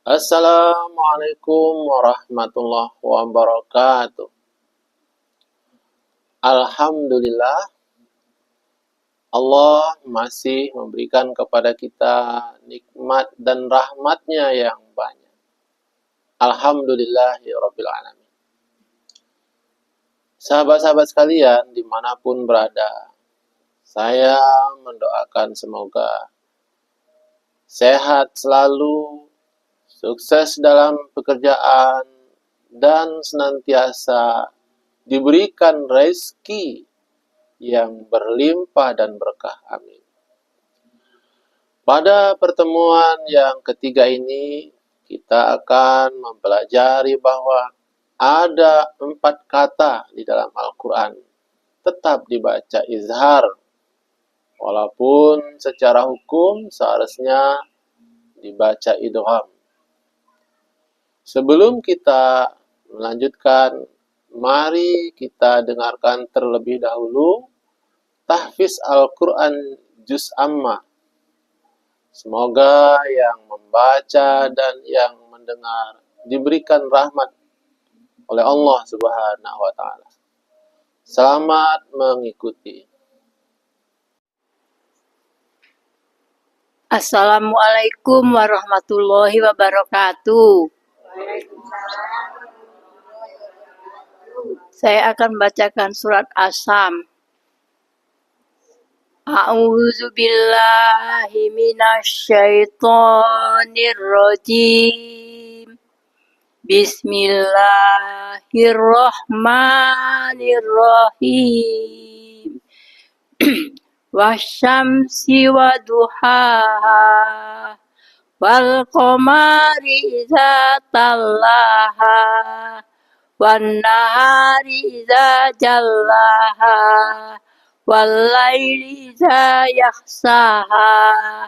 Assalamualaikum warahmatullahi wabarakatuh. Alhamdulillah, Allah masih memberikan kepada kita nikmat dan rahmatnya yang banyak. Alhamdulillahirabbil alamin. Sahabat-sahabat sekalian, dimanapun berada, saya mendoakan semoga sehat selalu, sukses dalam pekerjaan, dan senantiasa diberikan rezeki yang berlimpah dan berkah. Amin. Pada pertemuan yang ketiga ini, kita akan mempelajari bahwa ada 4 kata di dalam Al-Quran tetap dibaca izhar, walaupun secara hukum seharusnya dibaca idgham. Sebelum kita melanjutkan, mari kita dengarkan terlebih dahulu tahfiz Al-Quran Juz Amma. Semoga yang membaca dan yang mendengar diberikan rahmat oleh Allah Subhanahu wa Ta'ala. Selamat mengikuti. Assalamualaikum warahmatullahi wabarakatuh. Saya akan bacakan surat Asam. A'udzu billahi minasyaitonir rajim. Bismillahirrahmanirrahim. Wasyamsi waduhaha wal qamari idza talaha wan nahari idza jallaha wal laili idza yaghsaha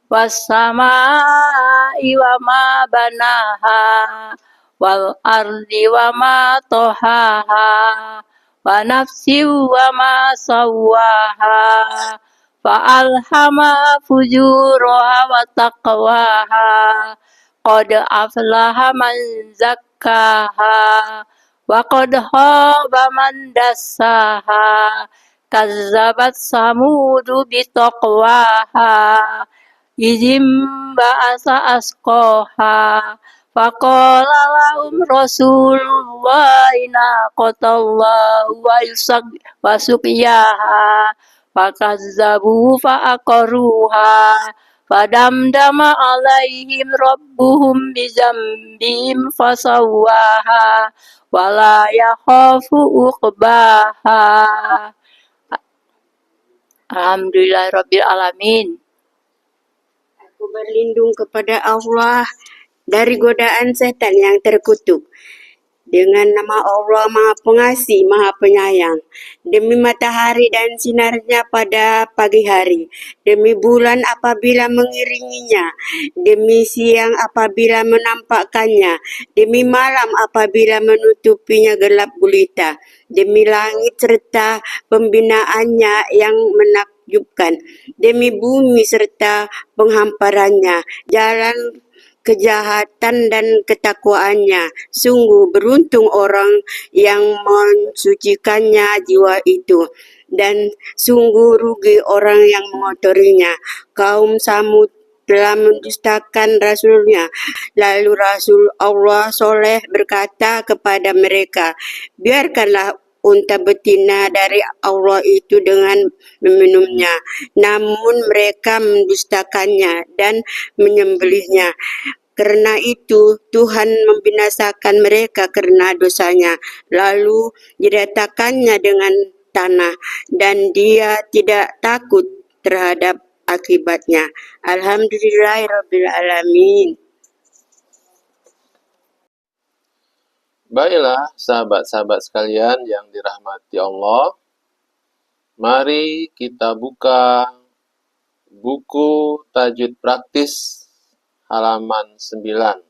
was samaa'i wa ma banaha wal ardi wa ma tohaha wa nafsi wa ma sawwaha fa'alhama fujuraha wa taqwaha qad aflaha man zakkaha wa qad khaba man dassaha kazzabat samudu bitaqwaha idzim ba'asa asqaha faqala lahum Rasulullah naqatallahu wa suqiyaha fakazzabu fa'aqaruha fadamdama alaihim rabbuhum bizambihim fasawwaha wala yakhafu uqbaha. Alhamdulillahirabbil alamin. Aku berlindung kepada Allah dari godaan setan yang terkutuk. Dengan nama Allah Maha Pengasih, Maha Penyayang. Demi matahari dan sinarnya pada pagi hari. Demi bulan apabila mengiringinya. Demi siang apabila menampakkannya. Demi malam apabila menutupinya gelap gulita. Demi langit serta pembinaannya yang menakjubkan. Demi bumi serta penghamparannya. Jalan kejahatan dan ketakwaannya. Sungguh beruntung orang yang mensucikannya jiwa itu. Dan sungguh rugi orang yang mengotorinya. Kaum Samud telah mendustakan Rasulnya. Lalu Rasul Allah Soleh berkata kepada mereka, biarkanlah unta betina dari Allah itu dengan meminumnya. Namun mereka mendustakannya dan menyembelihnya. Karena itu Tuhan membinasakan mereka karena dosanya. Lalu diratakannya dengan tanah dan dia tidak takut terhadap akibatnya. Alhamdulillahirabbil alamin. Baiklah, sahabat-sahabat sekalian yang dirahmati Allah, mari kita buka buku tajwid praktis halaman 9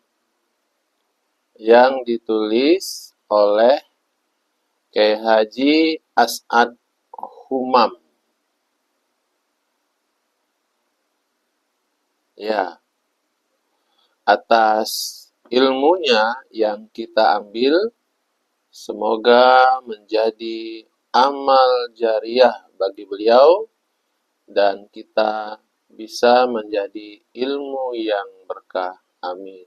yang ditulis oleh Kyai Haji As'ad Humam. Ya. atas ilmunya yang kita ambil. Semoga menjadi amal jariah bagi beliau dan kita bisa menjadi ilmu yang berkah. Amin.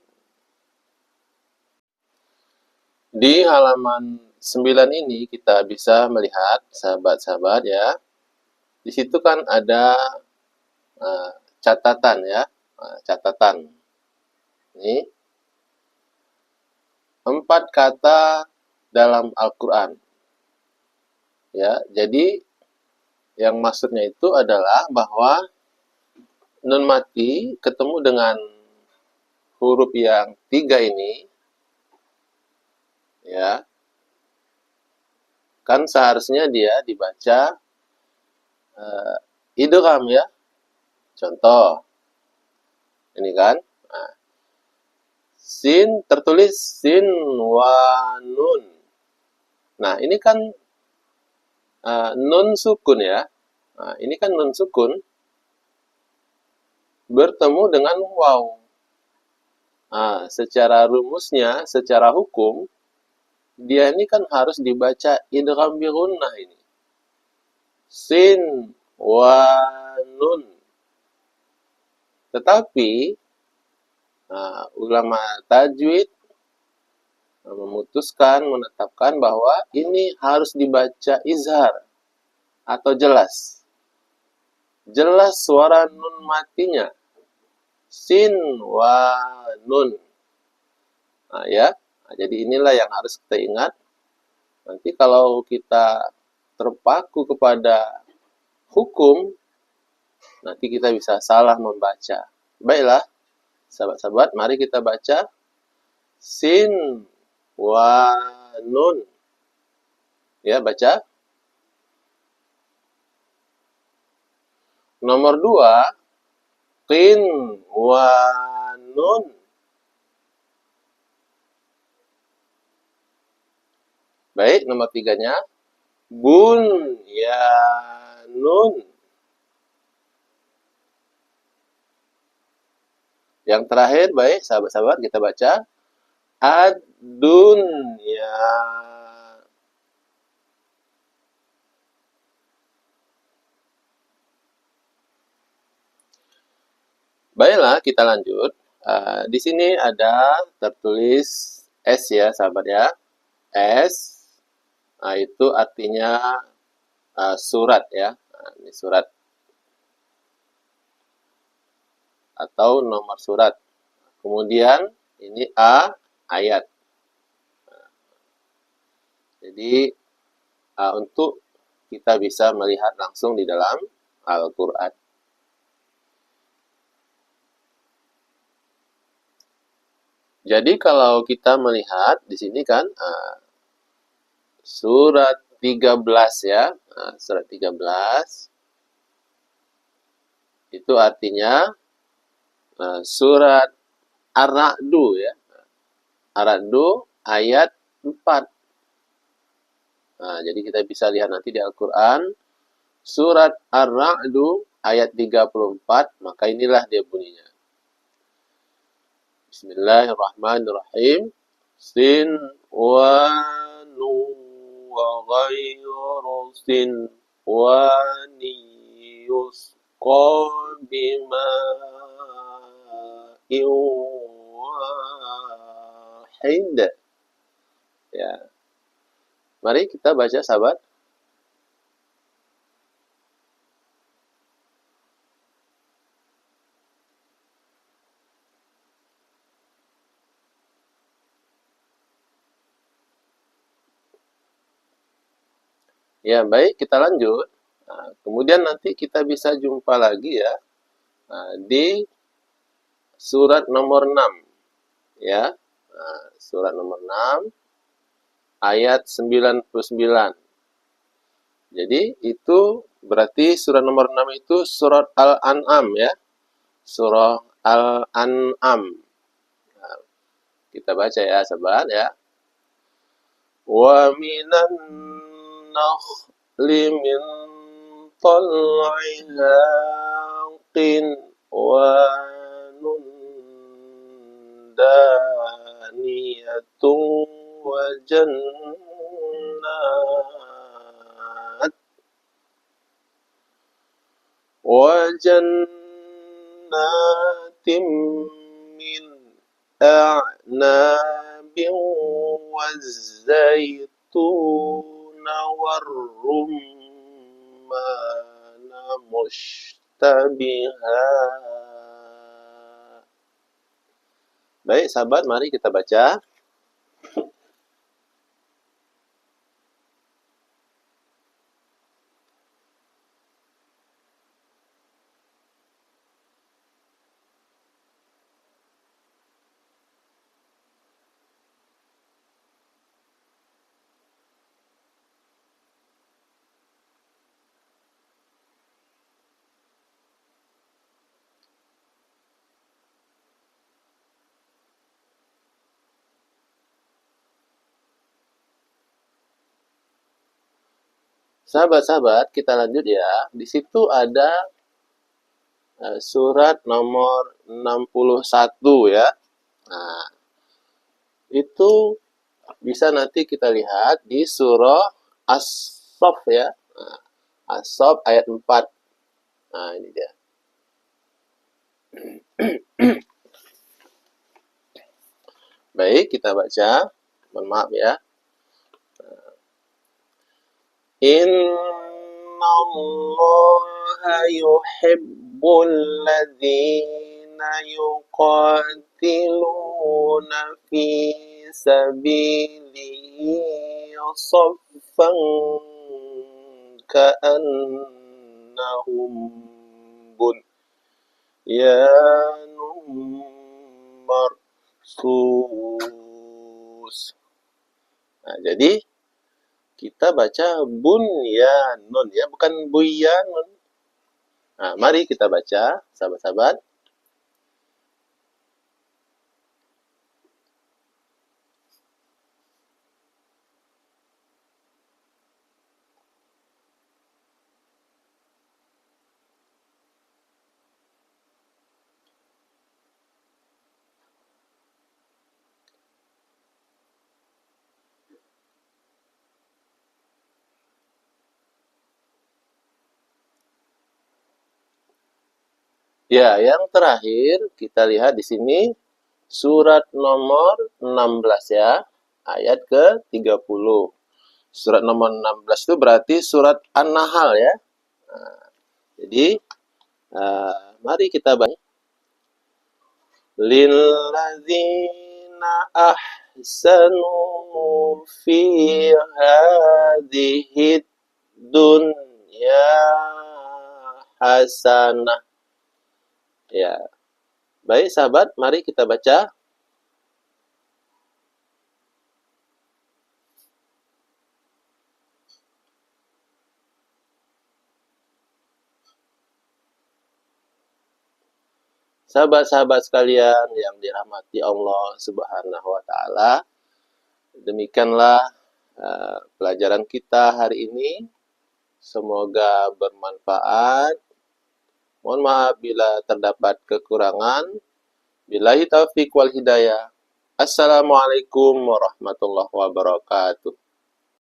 Di halaman 9 ini kita bisa melihat, sahabat-sahabat ya, di situ kan ada catatan ya, catatan. Ini 4 kata dalam Al-Quran. Ya, jadi yang maksudnya itu adalah bahwa nun mati ketemu dengan huruf yang 3 ini, ya, kan seharusnya dia dibaca idgham ya. Contoh, ini kan, sin tertulis sin wa nun. Nah, ini kan nun sukun ya. Nah, ini kan nun sukun bertemu dengan waw. Nah, secara rumusnya, secara hukum, dia ini kan harus dibaca idgham bi gunnah ini. Sin wa nun. Tetapi ulama tajwid memutuskan, menetapkan bahwa ini harus dibaca izhar atau jelas. Jelas suara nun matinya. Sin wa nun. Nah, ya. Nah, jadi inilah yang harus kita ingat. Nanti kalau kita terpaku kepada hukum, nanti kita bisa salah membaca. Baiklah, sahabat-sahabat, mari kita baca sin wa nun. Ya, baca. Nomor 2, qin wa nun. Baik, nomor 3-nya bun ya nun. Yang terakhir, baik sahabat-sahabat, kita baca ad-dunya. Baiklah, kita lanjut. Di sini ada tertulis S ya, sahabat ya. S, itu artinya surat ya. Ini surat atau nomor surat. Kemudian ini A, ayat. Jadi untuk kita bisa melihat langsung di dalam Al-Quran. Jadi kalau kita melihat di sini kan surat 13 ya, surat 13 itu artinya surat Ar-Ra'du ya. Ar-Ra'du ayat 4. Jadi kita bisa lihat nanti di Al-Quran surat Ar-Ra'du ayat 34, maka inilah dia bunyinya. Bismillahirrahmanirrahim. Sin wa nun wa ghayru sin wa niyusqa bima'in wahid. Ya. Mari kita baca, sahabat. Ya, baik, kita lanjut. Kemudian nanti kita bisa jumpa lagi ya di surat nomor 6. Ya, surat nomor 6 ayat 99. Jadi itu berarti surat nomor 6 itu surat Al-An'am ya. Surah Al-An'am. Kita baca ya, sahabat ya. Wa minan nakhli min tal'iha qin wa nun وجنات وجنات من أعناب والزيتون والرمان مشتبها. Baik sahabat, mari kita baca. Sahabat-sahabat, kita lanjut ya. Di situ ada surat nomor 61 ya. Nah, itu bisa nanti kita lihat di surah As-Saff ya. Nah, As-Saff ayat 4. Nah, ini dia. Baik, kita baca. Mohon maaf ya. Inna Allaha yuhibbul ladzina yuqatiluna fi sabilihi saffan ka'annahum bunyanun marsus. Nah, jadi kita baca bunyanun ya, bukan buyanun. Nah, mari kita baca, sahabat-sahabat. Ya, yang terakhir kita lihat di sini surat nomor 16 ya, ayat ke-30. Surat nomor 16 itu berarti surat An-Nahl ya. Nah, jadi mari kita baca. Lilladzina ahsanu fi hadhihi dunya hasanah. Ya. Baik sahabat, mari kita baca. Sahabat-sahabat sekalian yang dirahmati Allah Subhanahu wa taala, demikianlah pelajaran kita hari ini. Semoga bermanfaat. Mohon maaf bila terdapat kekurangan. Billahi taufiq wal hidayah. Assalamualaikum warahmatullahi wabarakatuh.